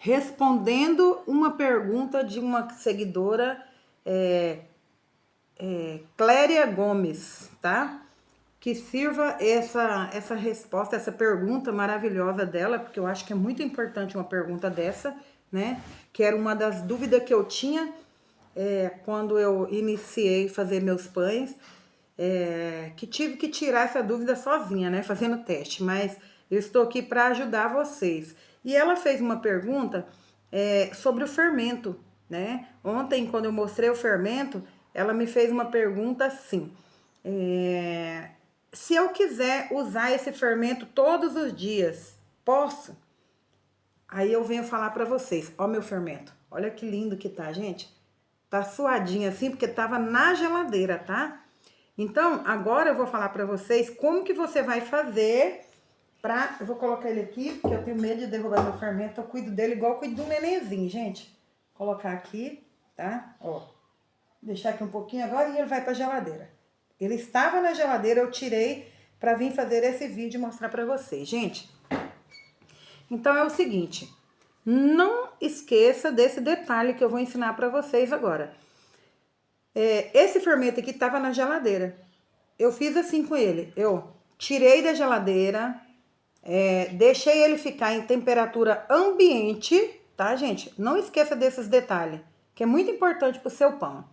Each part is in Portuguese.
respondendo uma pergunta de uma seguidora, Cléria Gomes, tá? Que sirva essa resposta, essa pergunta maravilhosa dela, porque eu acho que é muito importante uma pergunta dessa, né? Que era uma das dúvidas que eu tinha quando eu iniciei fazer meus pães, que tive que tirar essa dúvida sozinha, né? Fazendo teste, mas eu estou aqui para ajudar vocês. E ela fez uma pergunta sobre o fermento, né? Ontem, quando eu mostrei o fermento, ela me fez uma pergunta assim: se eu quiser usar esse fermento todos os dias, posso? Aí eu venho falar para vocês, ó meu fermento, olha que lindo que tá, gente. Tá suadinho assim, porque tava na geladeira, tá? Então, agora eu vou falar para vocês como que você vai fazer pra... Eu vou colocar ele aqui, porque eu tenho medo de derrubar meu fermento. Eu cuido dele igual eu cuido de um nenenzinho, gente. Vou colocar aqui, tá? Ó. Deixar aqui um pouquinho agora e ele vai pra geladeira. Ele estava na geladeira, eu tirei pra vir fazer esse vídeo e mostrar pra vocês. Gente, então é o seguinte. Não esqueça desse detalhe que eu vou ensinar pra vocês agora. Esse fermento aqui estava na geladeira. Eu fiz assim com ele. Eu tirei da geladeira, deixei ele ficar em temperatura ambiente, tá, gente? Não esqueça desses detalhes, que é muito importante pro seu pão.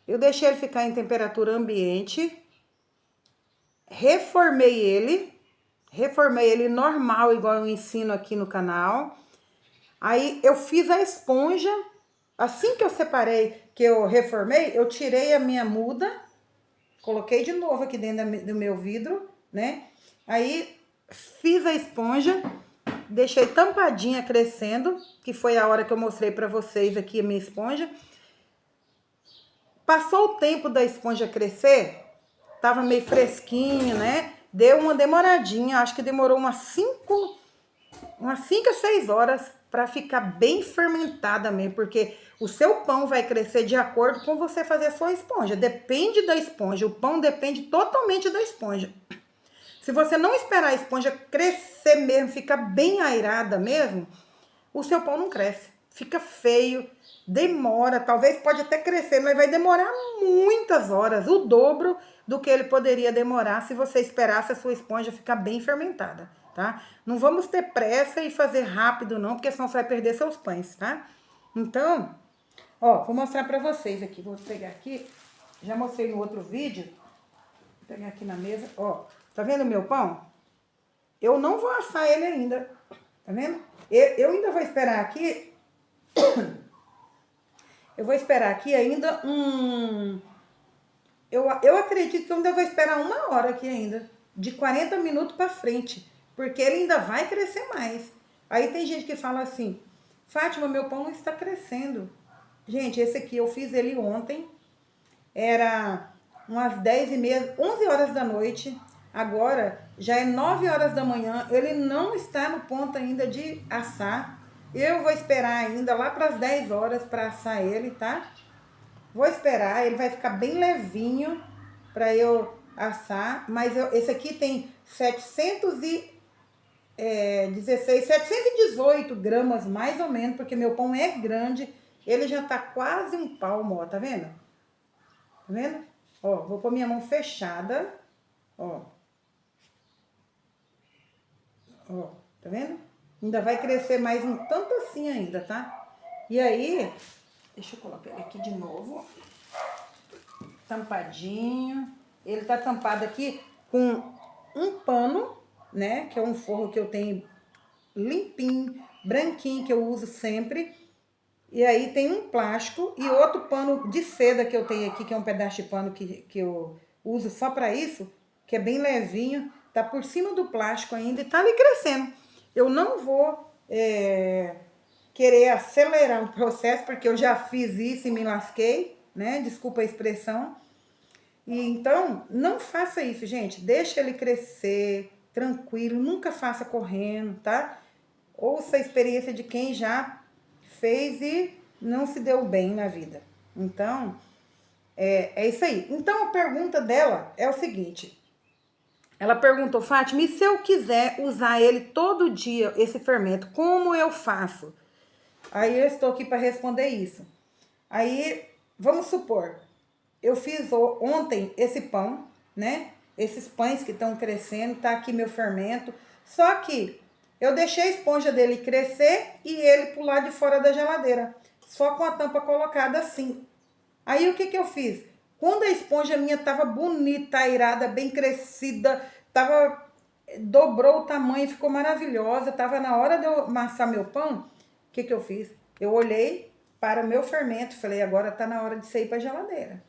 Eu deixei ele ficar em temperatura ambiente, reformei ele normal, igual eu ensino aqui no canal. Aí eu fiz a esponja. Assim que eu separei, que eu reformei, eu tirei a minha muda, coloquei de novo aqui dentro do meu vidro, né? Aí fiz a esponja, deixei tampadinha crescendo, que foi a hora que eu mostrei pra vocês aqui a minha esponja. Passou o tempo da esponja crescer, tava meio fresquinho, né? Deu uma demoradinha, acho que demorou umas 5 a 6 horas para ficar bem fermentada mesmo, porque o seu pão vai crescer de acordo com você fazer a sua esponja. Depende da esponja, o pão depende totalmente da esponja. Se você não esperar a esponja crescer mesmo, ficar bem airada mesmo, o seu pão não cresce. Fica feio, demora, talvez pode até crescer, mas vai demorar muitas horas, o dobro do que ele poderia demorar se você esperasse a sua esponja ficar bem fermentada, tá? Não vamos ter pressa e fazer rápido não, porque senão você vai perder seus pães, tá? Então, ó, vou mostrar pra vocês aqui, vou pegar aqui, já mostrei no outro vídeo, vou pegar aqui na mesa, ó, tá vendo o meu pão? Eu não vou assar ele ainda, tá vendo? Eu ainda vou esperar aqui, eu vou esperar aqui ainda eu acredito que eu ainda vou esperar 1 hora aqui ainda, de 40 minutos pra frente, porque ele ainda vai crescer mais. Aí tem gente que fala assim, Fátima, meu pão não está crescendo. Gente, esse aqui eu fiz ele ontem, era umas 10h30, 11 horas da noite, agora já é 9 horas da manhã, ele não está no ponto ainda de assar. Eu vou esperar ainda lá para as 10 horas para assar ele, tá? Vou esperar, ele vai ficar bem levinho para eu assar, mas esse aqui tem 718 gramas mais ou menos, porque meu pão é grande, ele já tá quase um palmo, ó, tá vendo? Tá vendo? Ó, vou pôr minha mão fechada, ó. Ó, tá vendo? Ainda vai crescer mais um tanto assim ainda, tá? E aí, deixa eu colocar ele aqui de novo. Tampadinho. Ele tá tampado aqui com um pano, né? Que é um forro que eu tenho limpinho, branquinho, que eu uso sempre. E aí tem um plástico e outro pano de seda que eu tenho aqui, que é um pedaço de pano que eu uso só pra isso, que é bem levinho. Tá por cima do plástico ainda e tá ali crescendo. Eu não vou querer acelerar o processo, porque eu já fiz isso e me lasquei, né? Desculpa a expressão. E então, não faça isso, gente. Deixa ele crescer, tranquilo. Nunca faça correndo, tá? Ouça a experiência de quem já fez e não se deu bem na vida. Então, é isso aí. Então, a pergunta dela é o seguinte. Ela perguntou, Fátima, e se eu quiser usar ele todo dia, esse fermento, como eu faço? Aí eu estou aqui para responder isso. Aí, vamos supor, eu fiz ontem esse pão, né? Esses pães que estão crescendo, tá aqui meu fermento. Só que eu deixei a esponja dele crescer e ele pro lado de fora da geladeira. Só com a tampa colocada assim. Aí o que que eu fiz? Quando a esponja minha tava bonita, airada, bem crescida, dobrou o tamanho, ficou maravilhosa, tava na hora de eu amassar meu pão, o que que eu fiz? Eu olhei para o meu fermento, falei, agora tá na hora de sair para a geladeira.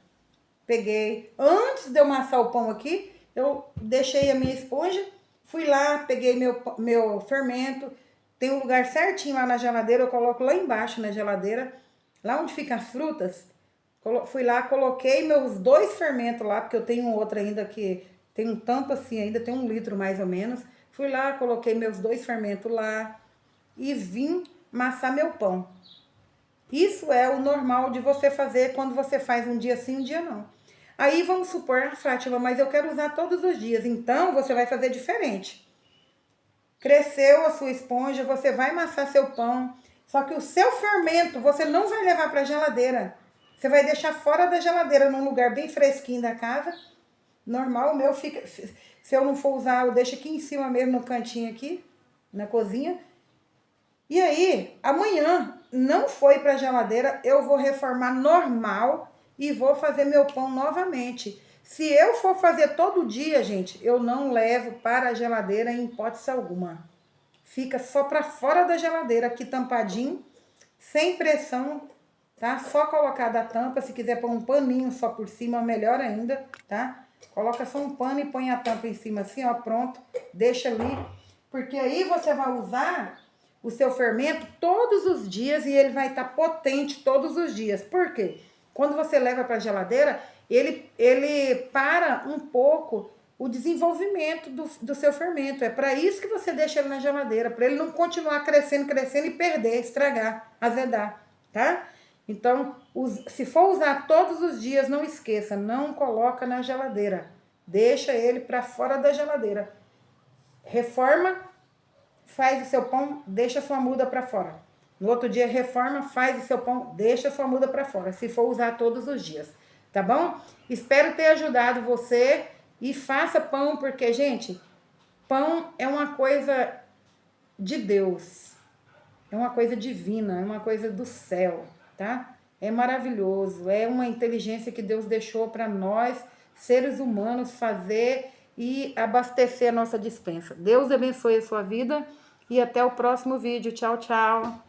Peguei, antes de eu amassar o pão aqui, eu deixei a minha esponja, fui lá, peguei meu fermento, tem um lugar certinho lá na geladeira, eu coloco lá embaixo na geladeira, lá onde ficam as frutas. Fui lá, coloquei meus 2 fermentos lá, porque eu tenho um outro ainda que tem um tanto assim, ainda tem 1 litro mais ou menos. Fui lá, coloquei meus 2 fermentos lá e vim amassar meu pão. Isso é o normal de você fazer quando você faz um dia sim, um dia não. Aí vamos supor, Fátima, mas eu quero usar todos os dias. Então você vai fazer diferente. Cresceu a sua esponja, você vai amassar seu pão. Só que o seu fermento você não vai levar para a geladeira. Você vai deixar fora da geladeira, num lugar bem fresquinho da casa. Normal, o meu fica... Se eu não for usar, eu deixo aqui em cima mesmo, no cantinho aqui, na cozinha. E aí, amanhã, não foi para a geladeira, eu vou reformar normal e vou fazer meu pão novamente. Se eu for fazer todo dia, gente, eu não levo para a geladeira em hipótese alguma. Fica só para fora da geladeira, aqui tampadinho, sem pressão, tá? Só colocar da tampa, se quiser pôr um paninho só por cima, melhor ainda, tá? Coloca só um pano e põe a tampa em cima assim, ó, pronto. Deixa ali, porque aí você vai usar o seu fermento todos os dias e ele vai estar potente todos os dias. Por quê? Quando você leva para a geladeira, ele para um pouco o desenvolvimento do seu fermento. É para isso que você deixa ele na geladeira, para ele não continuar crescendo e perder, estragar, azedar, tá? Então, se for usar todos os dias, não esqueça, não coloca na geladeira. Deixa ele para fora da geladeira. Reforma, faz o seu pão, deixa a sua muda para fora. No outro dia, reforma, faz o seu pão, deixa a sua muda para fora, se for usar todos os dias, tá bom? Espero ter ajudado você e faça pão, porque, gente, pão é uma coisa de Deus, é uma coisa divina, é uma coisa do céu, tá? É maravilhoso, é uma inteligência que Deus deixou para nós, seres humanos, fazer e abastecer a nossa despensa. Deus abençoe a sua vida e até o próximo vídeo. Tchau, tchau!